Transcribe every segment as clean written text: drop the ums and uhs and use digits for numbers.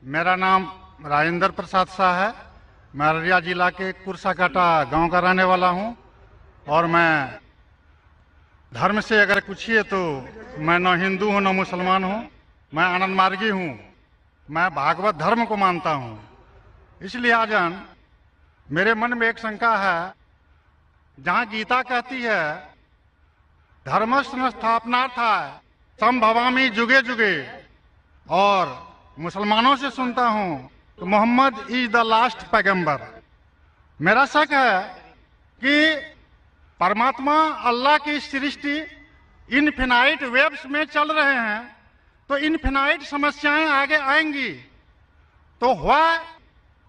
मेरा नाम राजेंद्र प्रसाद शाह है। मैं अररिया जिला के कुरसाकाटा गांव का रहने वाला हूं और मैं धर्म से अगर पूछिए तो मैं न हिंदू हूं न मुसलमान हूं। मैं आनंद मार्गी हूं। मैं भागवत धर्म को मानता हूं। इसलिए आजन मेरे मन में एक शंका है, जहां गीता कहती है धर्मस्य स्थापनार्थाय संभवामि जुगे जुगे, और मुसलमानों से सुनता हूं तो मोहम्मद इज द लास्ट पैगंबर। मेरा शक है कि परमात्मा अल्लाह की सृष्टि इनफिनाइट वेव्स में चल रहे हैं, तो इनफिनाइट समस्याएं आगे आएंगी। तो हुआ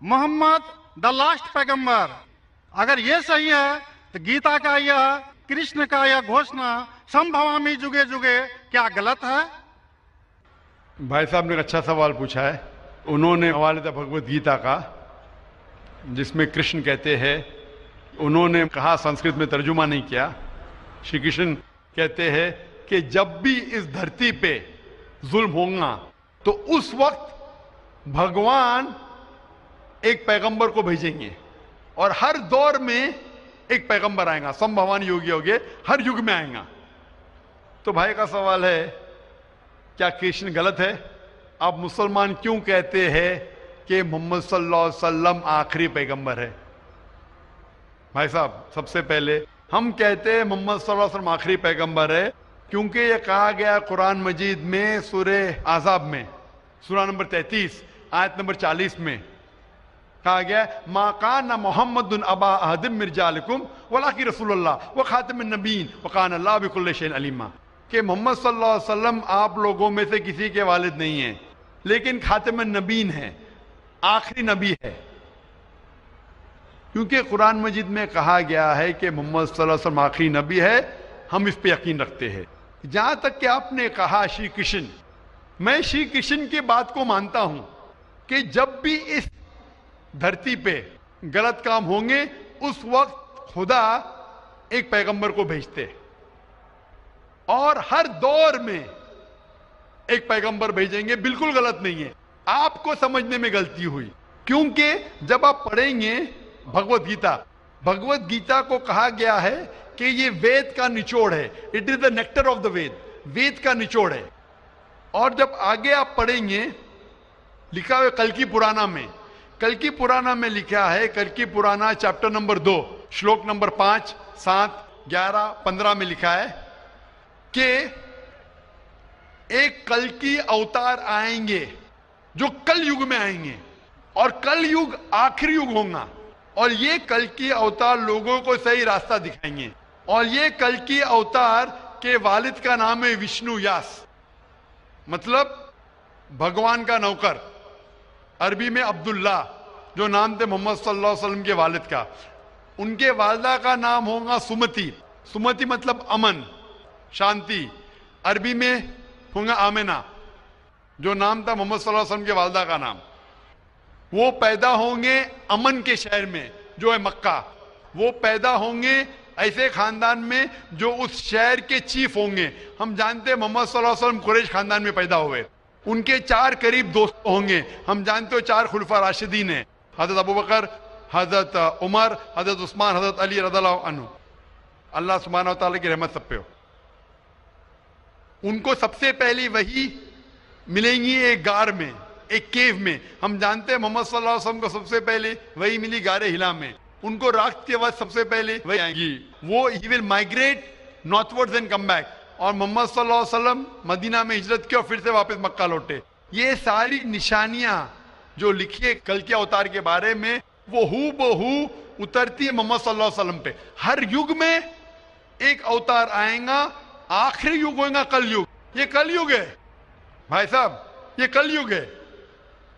मोहम्मद द लास्ट पैगंबर। अगर ये सही है तो गीता का यह, कृष्ण का यह घोषणा संभवामि जुगे जुगे क्या गलत है? भाई साहब ने एक अच्छा सवाल पूछा है। उन्होंने हवाले था भगवत गीता का, जिसमें कृष्ण कहते हैं, उन्होंने कहा, संस्कृत में तर्जुमा नहीं किया। श्री कृष्ण कहते हैं कि जब भी इस धरती पे जुल्म होगा तो उस वक्त भगवान एक पैगंबर को भेजेंगे और हर दौर में एक पैगंबर आएगा। संभवान योगी होगे, हर युग में आएगा। तो भाई का सवाल है, क्या कृष्ण गलत है? आप मुसलमान क्यों कहते हैं कि मोहम्मद सल्लल्लाहु अलैहि वसल्लम आखिरी पैगंबर है? भाई साहब, सबसे पहले हम कहते हैं मोहम्मद सल्लल्लाहु अलैहि वसल्लम आखिरी पैगंबर है क्योंकि यह कहा गया कुरान मजीद में, सूरह आज़ाब में, सूरा नंबर 33 आयत नंबर 40 में कहा गया, मा काना मुहम्मदुन अबा अहदिम मिन रिजालिकुम वलाकिन रसूलुल्लाह व खातिमुन नबीन व काना अल्लाहु बिकुल्लि शैइन अलीमा। कि मोहम्मद सल्लल्लाहु अलैहि वसल्लम आप लोगों में से किसी के वालिद नहीं हैं, लेकिन खातिमुन नबीन है, आखिरी नबी है। क्योंकि कुरान मजीद में कहा गया है कि मोहम्मद सल्लल्लाहु अलैहि वसल्लम आखिरी नबी है, हम इस पे यकीन रखते हैं। जहां तक कि आपने कहा श्री कृष्ण, मैं श्री कृष्ण की बात को मानता हूं कि जब भी इस धरती पे गलत काम होंगे उस वक्त खुदा एक पैगंबर को भेजते और हर दौर में एक पैगंबर भेजेंगे। बिल्कुल गलत नहीं है, आपको समझने में गलती हुई। क्योंकि जब आप पढ़ेंगे भगवत गीता, भगवत गीता को कहा गया है कि ये वेद का निचोड़ है। It is the nectar of the Veda, Veda का निचोड़ है। और जब आगे आप पढ़ेंगे, लिखा हुआ कल की पुराना में, कल की पुराना में लिखा है, कल की पुराना चैप्टर नंबर 2 श्लोक नंबर 5, 7, 11, 15 में लिखा है कि एक कल की अवतार आएंगे जो कल युग में आएंगे और कल युग आखिरी युग होगा, और ये कल की अवतार लोगों को सही रास्ता दिखाएंगे। और ये कल की अवतार के वालिद का नाम है विष्णु यास, मतलब भगवान का नौकर। अरबी में अब्दुल्ला, जो नाम थे मोहम्मद सल्लल्लाहु अलैहि वसल्लम के वालिद का। उनके वालिदा का नाम होगा सुमति। सुमति मतलब अमन, शांति। अरबी में होगा आमिना, जो नाम था मोहम्मद सल्लल्लाहु अलैहि वसल्लम के वालिदा का नाम। वो पैदा होंगे अमन के शहर में, जो है मक्का। वो पैदा होंगे ऐसे खानदान में जो उस शहर के चीफ होंगे। हम जानते हैं मोहम्मद सल्लल्लाहु अलैहि वसल्लम कुरैश खानदान में पैदा हुए। उनके 4 करीब दोस्त होंगे। हम जानते हो 4 खुलफा राशिदीन हैं, हजरत अबू बकर, हजरत उमर, हजरत उस्मान, हजरत अली रज़ियल्लाहु अन्हु। अल्लाह सुब्हानहू व तआला की रहमत सब पे हो। उनको सबसे पहली वही मिलेंगी एक गार में, एक केव में। हम जानते हैं मोहम्मद सल्लल्लाहु अलैहि वसल्लम को सबसे पहले वही मिली गारे हिला में। उनको रात के बाद सबसे पहले वही आएंगी। वो he will migrate northwards and come back. और मोहम्मद सल्लल्लाहु अलैहि वसल्लम मदीना में हिजरत की और फिर से वापस मक्का लौटे। ये सारी निशानियां जो लिखी है कल के अवतार के बारे में, वो हूबहू उतरती है मोहम्मद सल्लल्लाहु अलैहि वसल्लम पे। हर युग में एक अवतार आएगा, आखिरी युग होगा कल युग। ये कल युग है भाई साहब, ये कल युग है।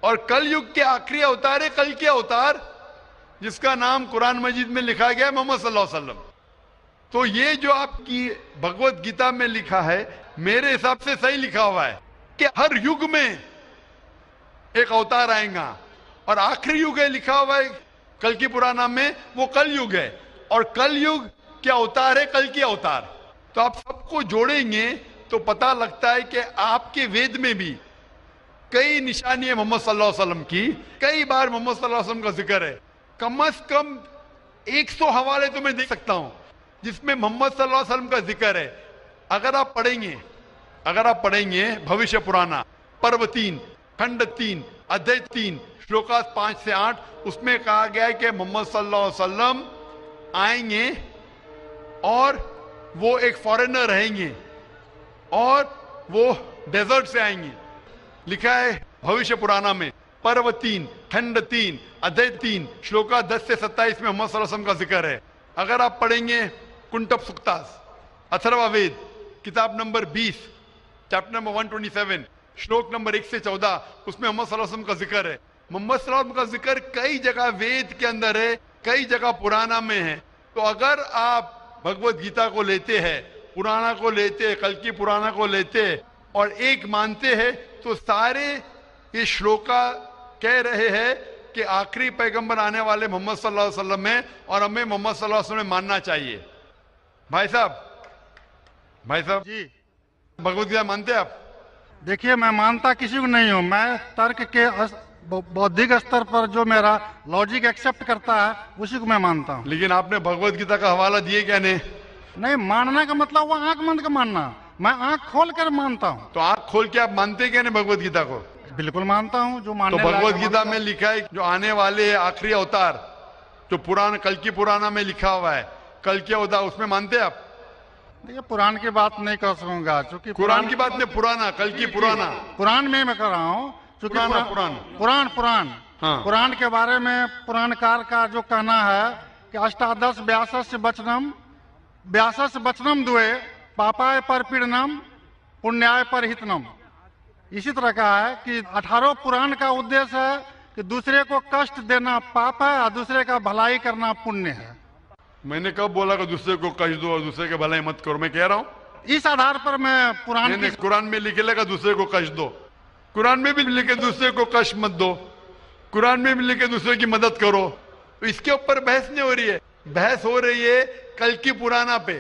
और कल युग के आखिरी अवतार है कल के अवतार, जिसका नाम कुरान मजीद में लिखा गया है मोहम्मद सल्लल्लाहु अलैहि वसल्लम। तो ये जो आपकी भगवत गीता में लिखा है, मेरे हिसाब से सही लिखा हुआ है कि हर युग में एक अवतार आएगा। और आखिरी युग है लिखा हुआ है कल की पुराना में, वो कल युग है। और कल युग के अवतार है कल की अवतार। तो आप सबको जोड़ेंगे तो पता लगता है कि आपके वेद में भी कई निशानी है मोहम्मद सल्लल्लाहु अलैहि वसल्लम की, कई बार मोहम्मद सल्लल्लाहु अलैहि वसल्लम का जिक्र है। कम से कम 100 हवाले तो मैं दे सकता हूं जिसमें मोहम्मद सल्लल्लाहु अलैहि वसल्लम का जिक्र है। अगर आप पढ़ेंगे भविष्य पुराना पर्व 3 खंड 3 अध्याय 3 श्लोका 5 से 8, उसमें कहा गया है कि मोहम्मद सल्लल्लाहु अलैहि वसल्लम आएंगे और वो एक फॉरेनर रहेंगे और वो डेजर्ट से आएंगे। लिखा है भविष्य पुराना में पर्व 3 खंड 3 अध्याय 3 श्लोका 10 से 27 में मोहम्मद सल्लल्लाहु अलैहि वसल्लम का जिक्र है। अगर आप पढ़ेंगे कुंटप सुक्तास अथर्ववेद किताब नंबर 20 चैप्टर नंबर 127 श्लोक नंबर 1 से 14, उसमें मोहम्मद सल्लल्लाहु अलैहि वसल्लम का जिक्र है। मोहम्मद सल्लल्लाहु अलैहि वसल्लम का जिक्र कई जगह वेद के अंदर है, कई जगह पुराना में है। तो अगर आप भगवत गीता को लेते हैं, पुराना को लेते हैं, कल की पुराना को लेते हैं और एक मानते हैं, तो सारे ये श्लोका कह रहे हैं कि आखिरी पैगंबर आने वाले मोहम्मद सल्लल्लाहु अलैहि वसल्लम है और हमें मोहम्मद सल्लल्लाहु अलैहि वसल्लम मानना चाहिए। भाई साहब जी भगवत गीता मानते हैं आप? देखिए, मैं मानता किसी को नहीं हूँ। मैं तर्क के बौद्धिक स्तर पर जो मेरा लॉजिक एक्सेप्ट करता है उसी को मैं मानता हूँ। लेकिन आपने भगवत गीता का हवाला दिए क्या? नहीं, मानना का मतलब वो आंख बंद कर मानना, मैं आंख खोल कर मानता हूँ। तो आंख खोल के आप मानते क्या नहीं भगवत गीता को? बिल्कुल मानता हूँ। जो मानने तो भगवत लायक गीता मानता में लिखा है जो आने वाले आखिरी अवतार, जो पुराण कल की पुराना में लिखा हुआ है कल के अवतार, उसमें मानते हैं आप? देखिए, पुराण की बात नहीं कर सकूंगा क्योंकि कुरान की बात नहीं, पुराना कल की पुराना पुराण में मैं कर रहा हूँ क्योंकि पुराण हाँ। पुराण के बारे में पुराणकार का जो कहना है कि अष्टादश व्यासस वचनम दुए पापाय पर पीड़नम पुण्याय पर हितनम। इसी तरह का है कि 18 पुराण का उद्देश्य है कि दूसरे को कष्ट देना पाप है और दूसरे का भलाई करना पुण्य है। मैंने कब बोला कि दूसरे को कष्ट दो और दूसरे के भलाई मत करो? मैं कह रहा हूँ इस आधार पर मैं कुरान में लिखे लगा दूसरे को कष्ट दो, कुरान में भी लिखे दूसरे को कष्ट मत दो, कुरान में भी लिखे दूसरे की मदद करो। तो इसके ऊपर बहस नहीं हो रही है, बहस हो रही है कल की पुराना पे,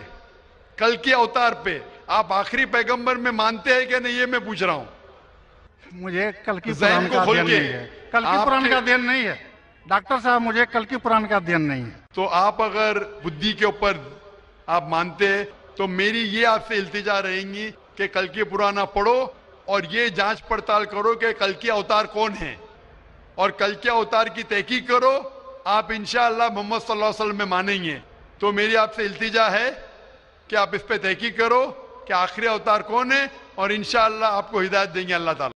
कल के अवतार पे। आप आखिरी पैगंबर में मानते हैं क्या नहीं, ये मैं पूछ रहा हूँ। मुझे कल की पुराण का अध्ययन नहीं है, कल की पुराण का अध्ययन नहीं है डॉक्टर साहब, मुझे कल की पुराण का अध्ययन नहीं है। तो आप अगर बुद्धि के ऊपर आप मानते हैं तो मेरी ये आपसे इल्तिजा रहेंगी कि कल की पुराना पढ़ो और ये जांच पड़ताल करो कि कल के अवतार कौन है और कल के अवतार की तहकीक करो। आप इंशाअल्लाह मोहम्मद सल्लल्लाहु अलैहि वसल्लम में मानेंगे। तो मेरी आपसे इल्तिजा है कि आप इस पे तहकीक करो कि आखिरी अवतार कौन है और इंशाअल्लाह आपको हिदायत देंगे अल्लाह ताला।